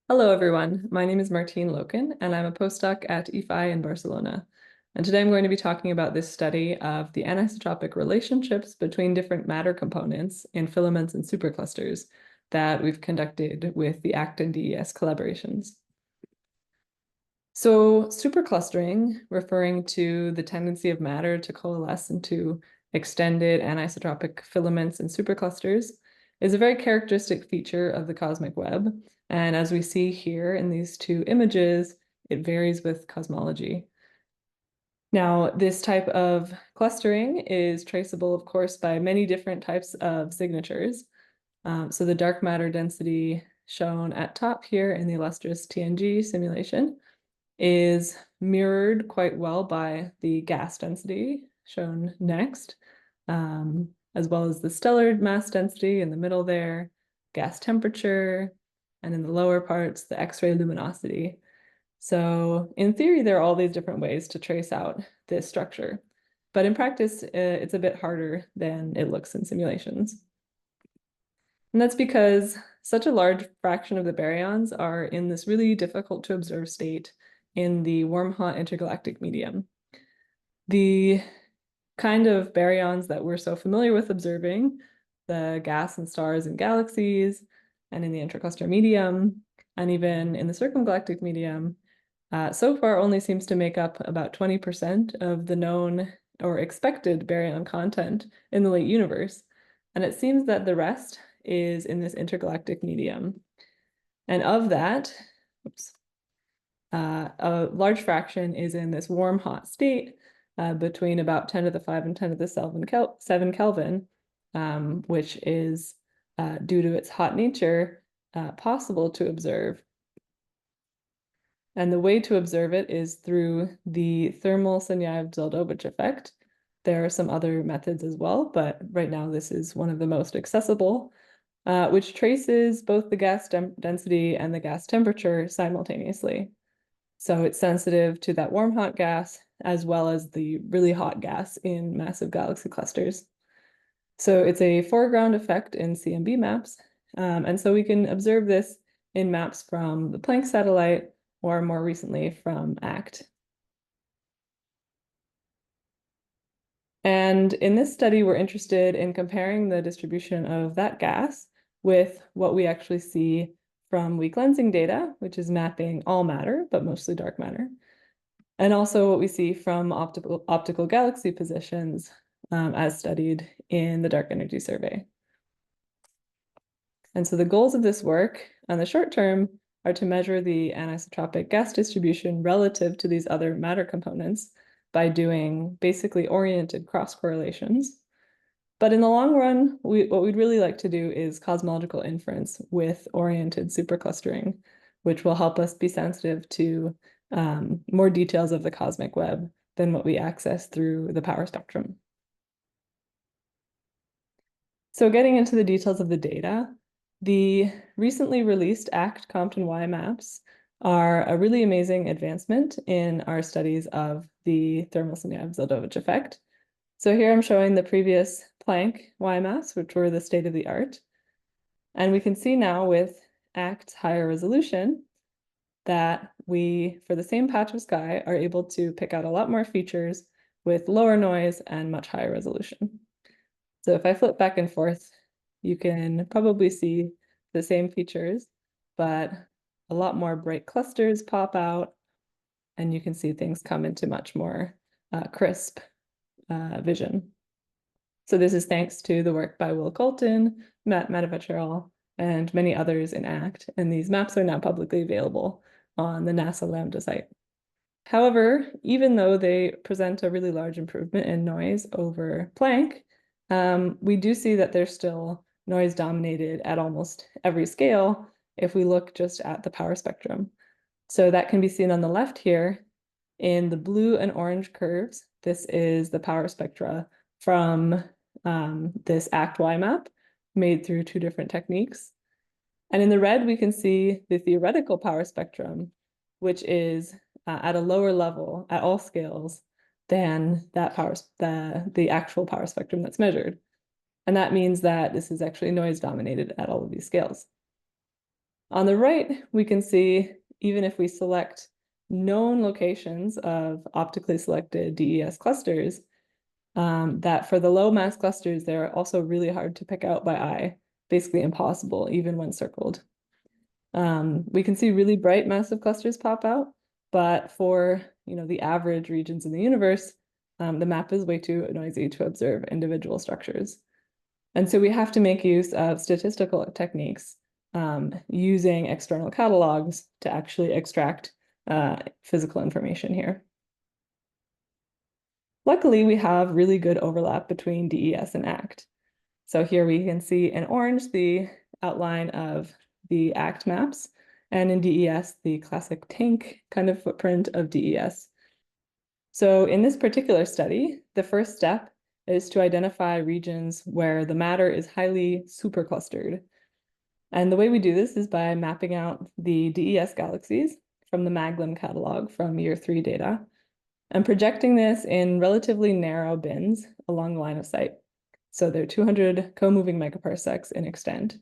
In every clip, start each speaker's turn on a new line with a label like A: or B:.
A: Hello, everyone. My name is Martine Lokken, and I'm a postdoc at IFI in Barcelona. And today I'm going to be talking about this study of the anisotropic relationships between different matter components in filaments and superclusters that we've conducted with the ACT and DES collaborations. So superclustering, referring to the tendency of matter to coalesce into extended anisotropic filaments and superclusters, is a very characteristic feature of the cosmic web. And as we see here in these two images, it varies with cosmology. Now, this type of clustering is traceable, of course, by many different types of signatures. So the dark matter density shown at top here in the illustrious TNG simulation is mirrored quite well by the gas density shown next, as well as the stellar mass density in the middle there, gas temperature, and in the lower parts, the X-ray luminosity. So in theory, there are all these different ways to trace out this structure. But in practice, it's a bit harder than it looks in simulations. And that's because such a large fraction of the baryons are in this really difficult to observe state in the warm-hot intergalactic medium. The kind of baryons that we're so familiar with observing, the gas and stars and galaxies, and in the intercluster medium, and even in the circumgalactic medium, so far only seems to make up about 20% of the known or expected baryon content in the late universe. And it seems that the rest is in this intergalactic medium. And of that, a large fraction is in this warm hot state between about 10 to the 5 and 10 to the 7 Kelvin, which is due to its hot nature possible to observe. And the way to observe it is through the thermal Sunyaev-Zel'dovich effect. There are some other methods as well, but right now this is one of the most accessible, which traces both the gas density and the gas temperature simultaneously. So it's sensitive to that warm hot gas as well as the really hot gas in massive galaxy clusters. So it's a foreground effect in CMB maps. And so we can observe this in maps from the Planck satellite or more recently from ACT. And in this study, we're interested in comparing the distribution of that gas with what we actually see from weak lensing data, which is mapping all matter, but mostly dark matter, and also what we see from optical galaxy positions as studied in the dark energy survey. And so the goals of this work on the short term are to measure the anisotropic gas distribution relative to these other matter components by doing basically oriented cross correlations. But in the long run, what we'd really like to do is cosmological inference with oriented superclustering, which will help us be sensitive to more details of the cosmic web than what we access through the power spectrum. So getting into the details of the data, the recently released ACT Compton Y maps are a really amazing advancement in our studies of the thermal Sunyaev-Zel'dovich effect. So here I'm showing the previous Planck Y maps, which were the state of the art. And we can see now with ACT's higher resolution that we, for the same patch of sky, are able to pick out a lot more features with lower noise and much higher resolution. So if I flip back and forth, you can probably see the same features, but a lot more bright clusters pop out, and you can see things come into much more crisp vision. So this is thanks to the work by Will Colton, Matt Matavachirel, and many others in ACT, and these maps are now publicly available on the NASA Lambda site. However, even though they present a really large improvement in noise over Planck, we do see that there's still noise dominated at almost every scale if we look just at the power spectrum. So that can be seen on the left here in the blue and orange curves. This is the power spectra from this ACT-Y map made through two different techniques. And in the red, we can see the theoretical power spectrum, which is at a lower level at all scales than that the actual power spectrum that's measured. And that means that this is actually noise dominated at all of these scales. On the right, we can see, even if we select known locations of optically selected DES clusters, that for the low mass clusters, they're also really hard to pick out by eye, basically impossible, even when circled. We can see really bright massive clusters pop out, but for the average regions in the universe, the map is way too noisy to observe individual structures. And so we have to make use of statistical techniques using external catalogs to actually extract physical information here. Luckily, we have really good overlap between DES and ACT. So here we can see in orange the outline of the ACT maps, and in DES, the classic tank kind of footprint of DES. So in this particular study, the first step is to identify regions where the matter is highly superclustered. And the way we do this is by mapping out the DES galaxies from the Maglum catalog from year 3 data, and projecting this in relatively narrow bins along the line of sight. So they're 200 co-moving megaparsecs in extent.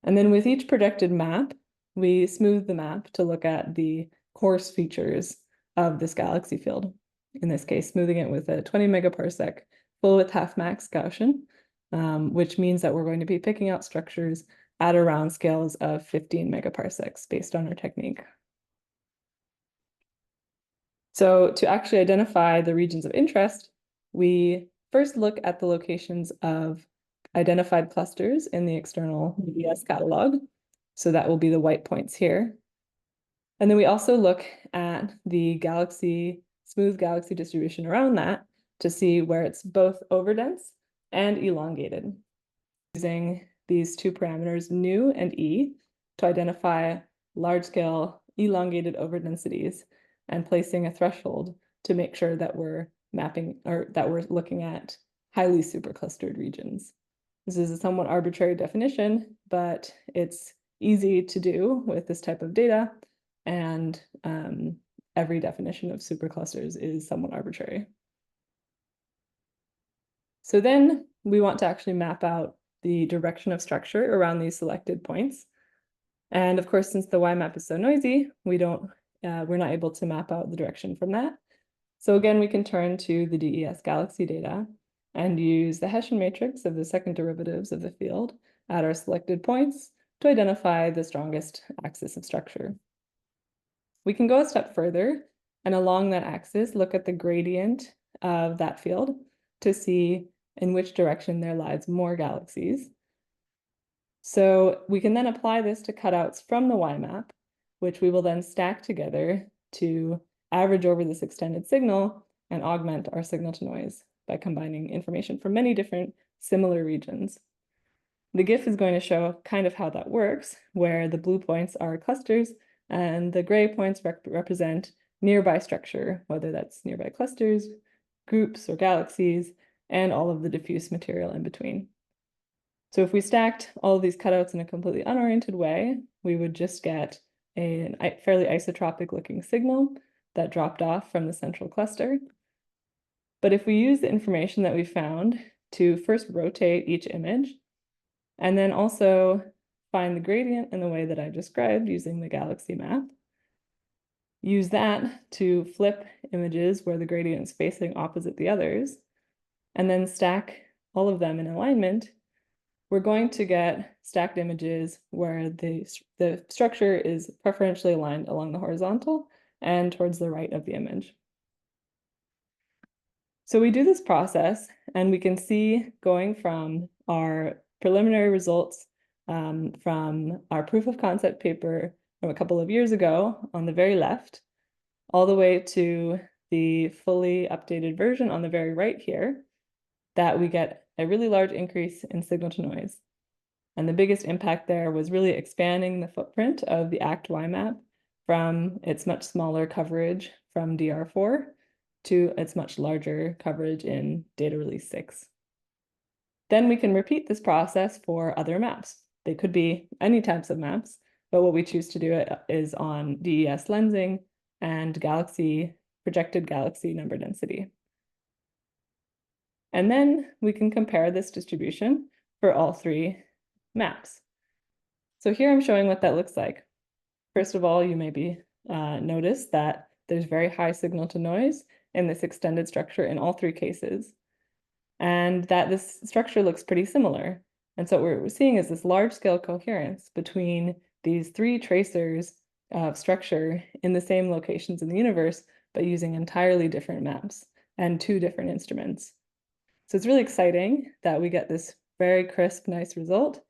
A: And then with each projected map, we smooth the map to look at the coarse features of this galaxy field. In this case, smoothing it with a 20 megaparsec full width half max Gaussian, which means that we're going to be picking out structures at around scales of 15 megaparsecs based on our technique. So to actually identify the regions of interest, we first look at the locations of identified clusters in the external DES catalog. So that will be the white points here. And then we also look at the smooth galaxy distribution around that to see where it's both overdense and elongated. Using these two parameters, nu and e, to identify large-scale elongated overdensities and placing a threshold to make sure that we're mapping or that we're looking at highly superclustered regions. This is a somewhat arbitrary definition, but it's easy to do with this type of data, and every definition of superclusters is somewhat arbitrary. So then we want to actually map out the direction of structure around these selected points. And of course, since the Y map is so noisy, we're not able to map out the direction from that. So again, we can turn to the DES galaxy data and use the Hessian matrix of the second derivatives of the field at our selected points to identify the strongest axis of structure. We can go a step further and along that axis, look at the gradient of that field to see in which direction there lies more galaxies. So we can then apply this to cutouts from the Y map, which we will then stack together to average over this extended signal and augment our signal to noise by combining information from many different similar regions. The GIF is going to show kind of how that works, where the blue points are clusters and the gray points represent nearby structure, whether that's nearby clusters, groups, or galaxies, and all of the diffuse material in between. So if we stacked all of these cutouts in a completely unoriented way, we would just get a fairly isotropic looking signal that dropped off from the central cluster. But if we use the information that we found to first rotate each image, and then also find the gradient in the way that I described using the galaxy map, use that to flip images where the gradient is facing opposite the others, and then stack all of them in alignment, we're going to get stacked images where the structure is preferentially aligned along the horizontal and towards the right of the image. So we do this process, and we can see going from our preliminary results from our proof of concept paper from a couple of years ago on the very left, all the way to the fully updated version on the very right here, that we get a really large increase in signal to noise. And the biggest impact there was really expanding the footprint of the ACT-Y map from its much smaller coverage from DR4 to its much larger coverage in data release 6. Then we can repeat this process for other maps. They could be any types of maps, but what we choose to do it is on DES lensing and projected galaxy number density. And then we can compare this distribution for all three maps. So here I'm showing what that looks like. First of all, you maybe notice that there's very high signal to noise in this extended structure in all three cases, and that this structure looks pretty similar. And so what we're seeing is this large-scale coherence between these three tracers of structure in the same locations in the universe, but using entirely different maps and two different instruments. So it's really exciting that we get this very crisp, nice result,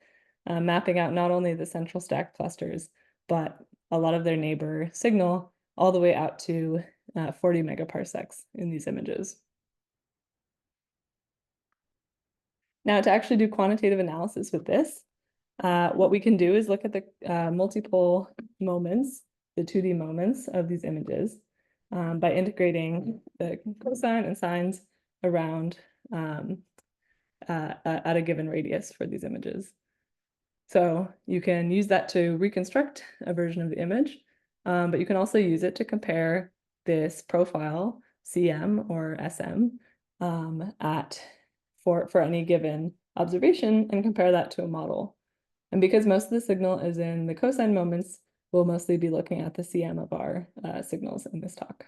A: mapping out not only the central stack clusters, but a lot of their neighbor signal all the way out to 40 megaparsecs in these images. Now, to actually do quantitative analysis with this, what we can do is look at the multiple moments, the 2D moments of these images, by integrating the cosine and sines around at a given radius for these images. So you can use that to reconstruct a version of the image, but you can also use it to compare this profile, CM or SM, for any given observation and compare that to a model. And because most of the signal is in the cosine moments, we'll mostly be looking at the CM of our signals in this talk.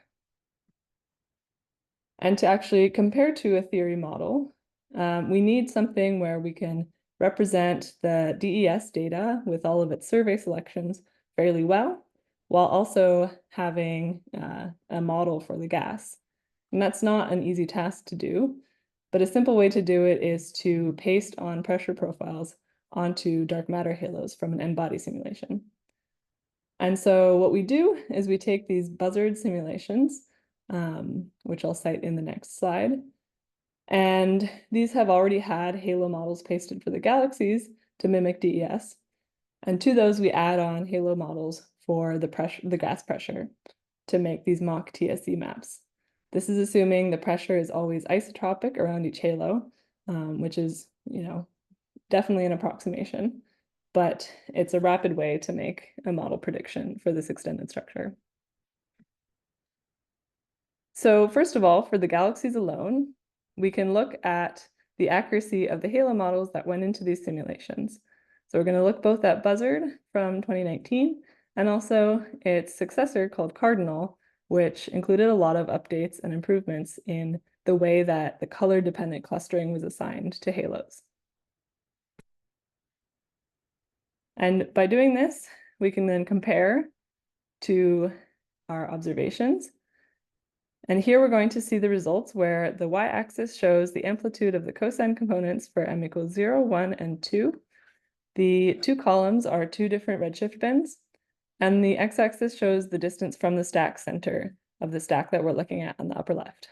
A: And to actually compare to a theory model, we need something where we can represent the DES data with all of its survey selections fairly well, while also having a model for the gas. And that's not an easy task to do, but a simple way to do it is to paste on pressure profiles onto dark matter halos from an n-body simulation. And so what we do is we take these buzzard simulations, which I'll cite in the next slide, and these have already had halo models pasted for the galaxies to mimic DES. And to those, we add on halo models for the gas pressure to make these mock TSE maps. This is assuming the pressure is always isotropic around each halo, which is, definitely an approximation, but it's a rapid way to make a model prediction for this extended structure. So first of all, for the galaxies alone, we can look at the accuracy of the halo models that went into these simulations. So we're going to look both at Buzzard from 2019 and also its successor called Cardinal, which included a lot of updates and improvements in the way that the color-dependent clustering was assigned to halos. And by doing this, we can then compare to our observations. And here we're going to see the results where the y-axis shows the amplitude of the cosine components for m equals 0, 1, and 2. The two columns are two different redshift bins, and the x-axis shows the distance from the stack center of the stack that we're looking at on the upper left.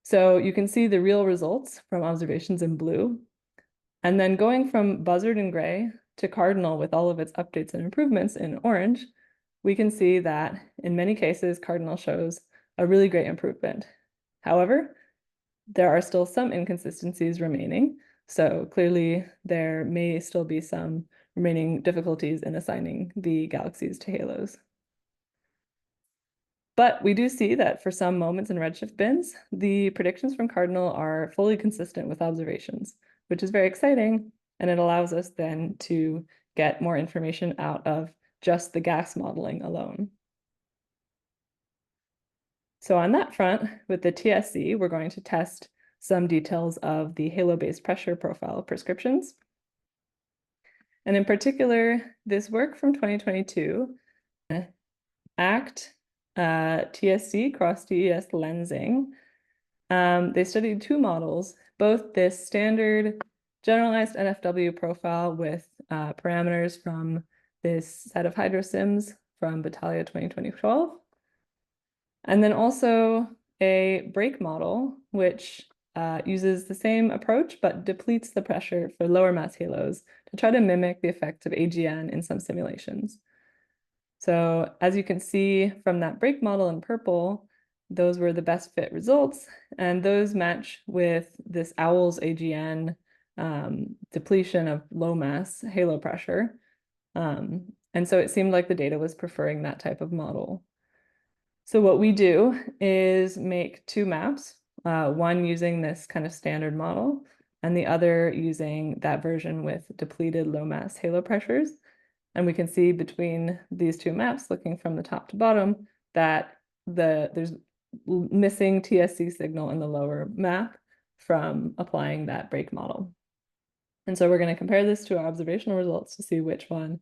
A: So you can see the real results from observations in blue. And then going from Buzzard in gray to Cardinal with all of its updates and improvements in orange, we can see that in many cases, Cardinal shows a really great improvement. However, there are still some inconsistencies remaining. So clearly there may still be some remaining difficulties in assigning the galaxies to halos. But we do see that for some moments in redshift bins, the predictions from Cardinal are fully consistent with observations, which is very exciting. And it allows us then to get more information out of just the gas modeling alone. So on that front, with the TSE, we're going to test some details of the halo-based pressure profile prescriptions. And in particular, this work from 2022, ACT, TSC, cross-DES lensing, they studied two models, both this standard generalized NFW profile with parameters from this set of hydrosims from Battaglia 2012, and then also a break model, which uses the same approach, but depletes the pressure for lower mass halos to try to mimic the effect of AGN in some simulations. So as you can see from that break model in purple, those were the best fit results, and those match with this OWL's AGN depletion of low mass halo pressure. And so it seemed like the data was preferring that type of model. So what we do is make two maps, one using this kind of standard model and the other using that version with depleted low mass halo pressures. And we can see between these two maps, looking from the top to bottom, that there's missing TSC signal in the lower map from applying that break model. And so we're going to compare this to our observational results to see which one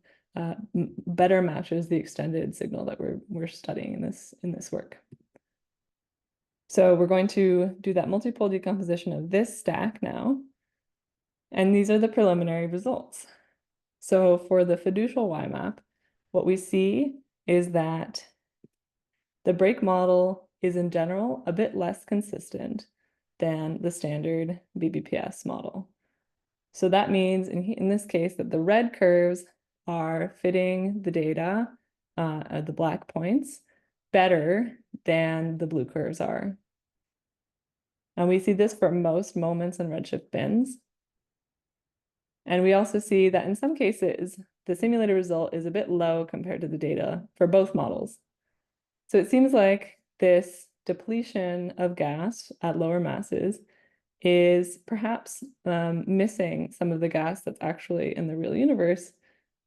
A: better matches the extended signal that we're studying in this work. So we're going to do that multipole decomposition of this stack now. And these are the preliminary results. So for the fiducial Y-map, what we see is that the break model is in general a bit less consistent than the standard BBPS model. So that means in this case that the red curves are fitting the data, the black points, better than the blue curves are. And we see this for most moments and redshift bins. And we also see that in some cases, the simulated result is a bit low compared to the data for both models. So it seems like this depletion of gas at lower masses is perhaps missing some of the gas that's actually in the real universe,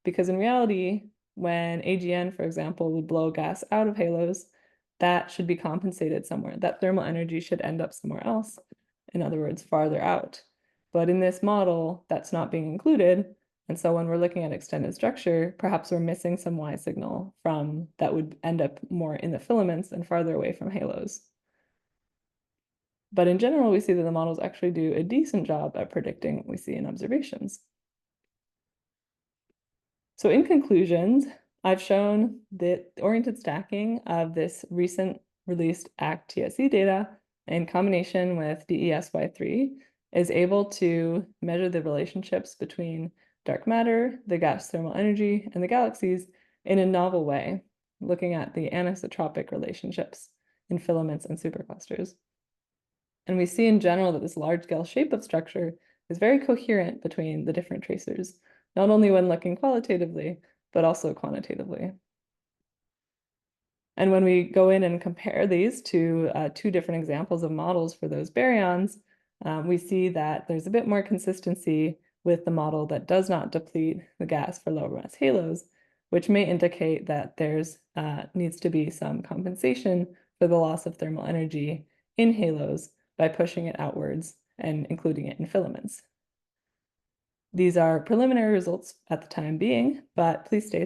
A: because in reality, when AGN, for example, would blow gas out of halos, that should be compensated somewhere. That thermal energy should end up somewhere else, in other words, farther out. But in this model, that's not being included. And so when we're looking at extended structure, perhaps we're missing some Y signal from that would end up more in the filaments and farther away from halos. But in general, we see that the models actually do a decent job at predicting what we see in observations. So in conclusions, I've shown that the oriented stacking of this recent released ACT+TSE data in combination with DESY3 is able to measure the relationships between dark matter, the gas thermal energy, and the galaxies in a novel way, looking at the anisotropic relationships in filaments and superclusters. And we see in general that this large-scale shape of structure is very coherent between the different tracers, not only when looking qualitatively, but also quantitatively. And when we go in and compare these to two different examples of models for those baryons, we see that there's a bit more consistency with the model that does not deplete the gas for lower mass halos, which may indicate that there's needs to be some compensation for the loss of thermal energy in halos by pushing it outwards and including it in filaments. These are preliminary results at the time being, but please stay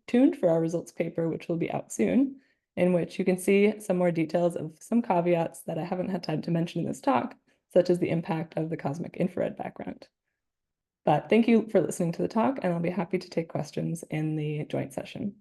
A: tuned for our results paper, which will be out soon, in which you can see some more details of some caveats that I haven't had time to mention in this talk, such as the impact of the cosmic infrared background. But thank you for listening to the talk, and I'll be happy to take questions in the joint session.